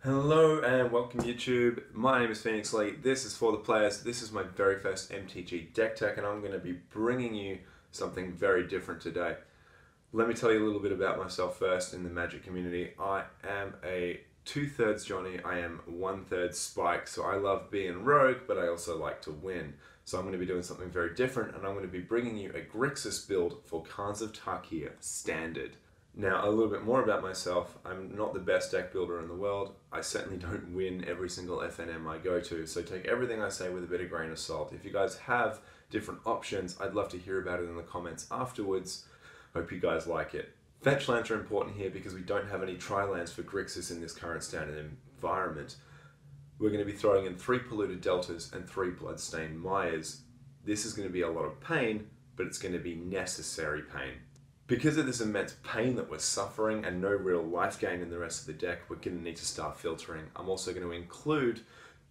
Hello and welcome YouTube. My name is Phoenix Lee. This is for the players. This is my very first MTG Deck Tech and I'm going to be bringing you something very different today. Let me tell you a little bit about myself first in the Magic community. I am a 2/3 Johnny. I am 1/3 Spike. So I love being rogue, but I also like to win. So I'm going to be doing something very different and I'm going to be bringing you a Grixis build for Khans of Tarkir Standard. Now, a little bit more about myself. I'm not the best deck builder in the world. I certainly don't win every single FNM I go to, so take everything I say with a bit of grain of salt. If you guys have different options, I'd love to hear about it in the comments afterwards. Hope you guys like it. Fetch lands are important here because we don't have any tri-lands for Grixis in this current standard environment. We're going to be throwing in 3 Polluted Deltas and 3 Bloodstained Myers. This is going to be a lot of pain, but it's going to be necessary pain. Because of this immense pain that we're suffering and no real life gain in the rest of the deck, we're going to need to start filtering. I'm also going to include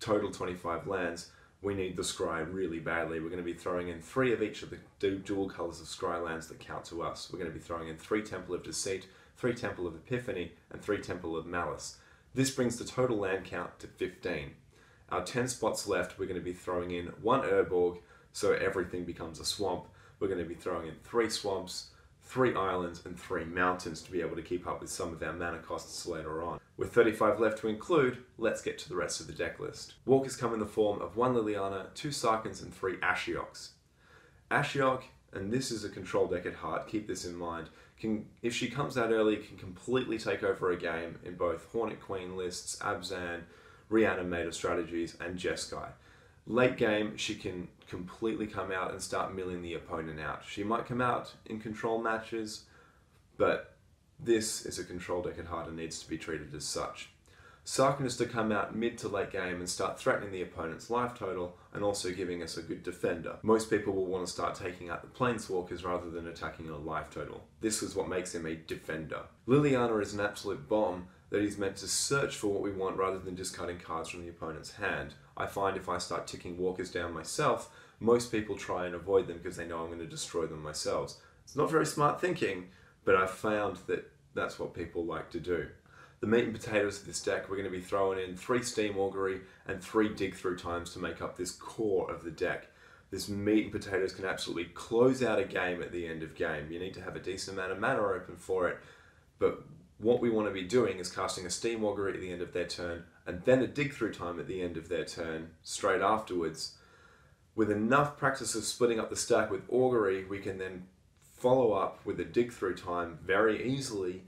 total 25 lands. We need the Scry really badly. We're going to be throwing in 3 of each of the dual colours of Scry lands that count to us. We're going to be throwing in 3 Temple of Deceit, 3 Temple of Epiphany, and 3 Temple of Malice. This brings the total land count to 15. Our 10 spots left, we're going to be throwing in 1 Urborg, so everything becomes a swamp. We're going to be throwing in 3 swamps, 3 islands and 3 mountains to be able to keep up with some of our mana costs later on. With 35 left to include, let's get to the rest of the deck list. Walkers come in the form of 1 Liliana, 2 Sarkhans and 3 Ashioks. Ashiok, and this is a control deck at heart, keep this in mind, if she comes out early, can completely take over a game in both Hornet Queen lists, Abzan, Reanimator strategies and Jeskai. Late game, she can completely come out and start milling the opponent out. She might come out in control matches, but this is a control deck at heart and needs to be treated as such. Sarkhan is to come out mid to late game and start threatening the opponent's life total and also giving us a good defender. Most people will want to start taking out the planeswalkers rather than attacking a life total. This is what makes him a defender. Liliana is an absolute bomb that is meant to search for what we want rather than discarding cards from the opponent's hand. I find if I start ticking walkers down myself, most people try and avoid them because they know I'm going to destroy them myself. It's not very smart thinking, but I've found that that's what people like to do. The meat and potatoes of this deck, we're going to be throwing in 3 Steam Augury and 3 Dig Through Times to make up this core of the deck. This meat and potatoes can absolutely close out a game at the end of game. You need to have a decent amount of mana open for it, but what we want to be doing is casting a Steam Augury at the end of their turn and then a Dig Through Time at the end of their turn straight afterwards. With enough practice of splitting up the stack with Augury, we can then follow up with a Dig Through Time very easily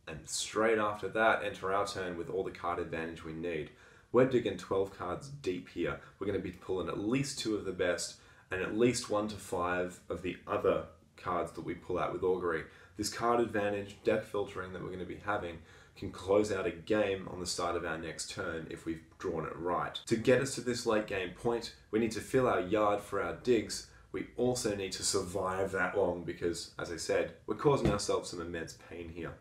and straight after that enter our turn with all the card advantage we need. We're digging 12 cards deep here. We're going to be pulling at least 2 of the best and at least 1 to 5 of the other cards that we pull out with Augury. This card advantage, deck filtering that we're going to be having can close out a game on the start of our next turn if we've drawn it right. To get us to this late game point, we need to fill our yard for our digs. We also need to survive that long because, as I said, we're causing ourselves some immense pain here.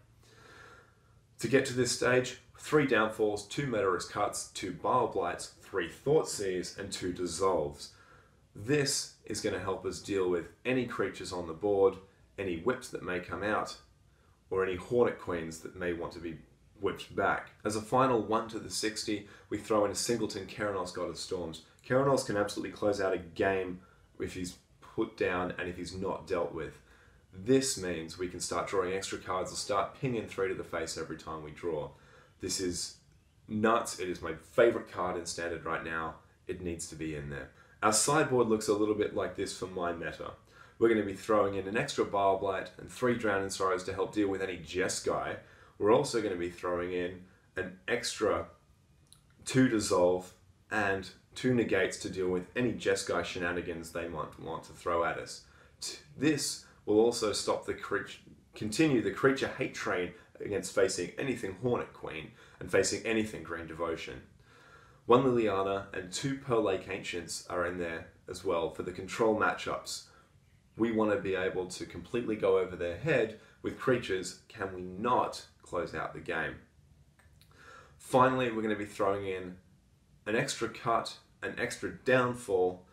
To get to this stage, 3 Downfalls, 2 Murderous Cuts, 2 Bile Blights, 3 Thoughtseers, and 2 Dissolves. This is going to help us deal with any creatures on the board, any whips that may come out, or any Hornet Queens that may want to be whipped back. As a final 1 to the 60, we throw in a Singleton Keranos God of Storms. Keranos can absolutely close out a game if he's put down and if he's not dealt with. This means we can start drawing extra cards or start pinging 3 to the face every time we draw. This is nuts. It is my favorite card in Standard right now. It needs to be in there. Our sideboard looks a little bit like this for my meta. We're going to be throwing in an extra Bile Blight and 3 Drowning Sorrows to help deal with any Jeskai. We're also going to be throwing in an extra 2 Dissolve and 2 Negates to deal with any Jeskai shenanigans they might want to throw at us. This will also stop continue the creature hate train against facing anything Hornet Queen and facing anything Green Devotion. 1 Liliana and 2 Pearl Lake Ancients are in there as well for the control matchups. We want to be able to completely go over their head with creatures. Can we not close out the game? Finally, we're going to be throwing in an extra cut, an extra downfall,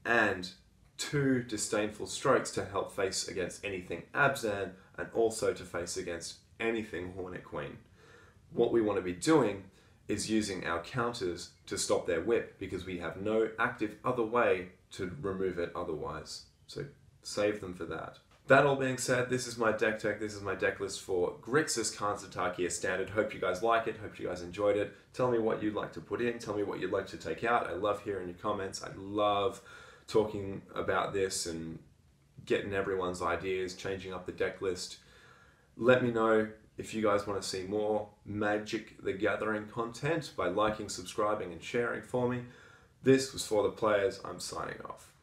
and 2 Disdainful Strokes to help face against anything Abzan and also to face against anything Hornet Queen. What we want to be doing is using our counters to stop their whip because we have no active other way to remove it otherwise. So save them for that. That all being said, this is my deck tech. This is my deck list for Grixis Khans of Tarkir Standard. Hope you guys like it. Hope you guys enjoyed it. Tell me what you'd like to put in. Tell me what you'd like to take out. I love hearing your comments. I love talking about this and getting everyone's ideas, changing up the deck list. Let me know if you guys want to see more Magic the Gathering content by liking, subscribing, and sharing for me. This was For the Players. I'm signing off.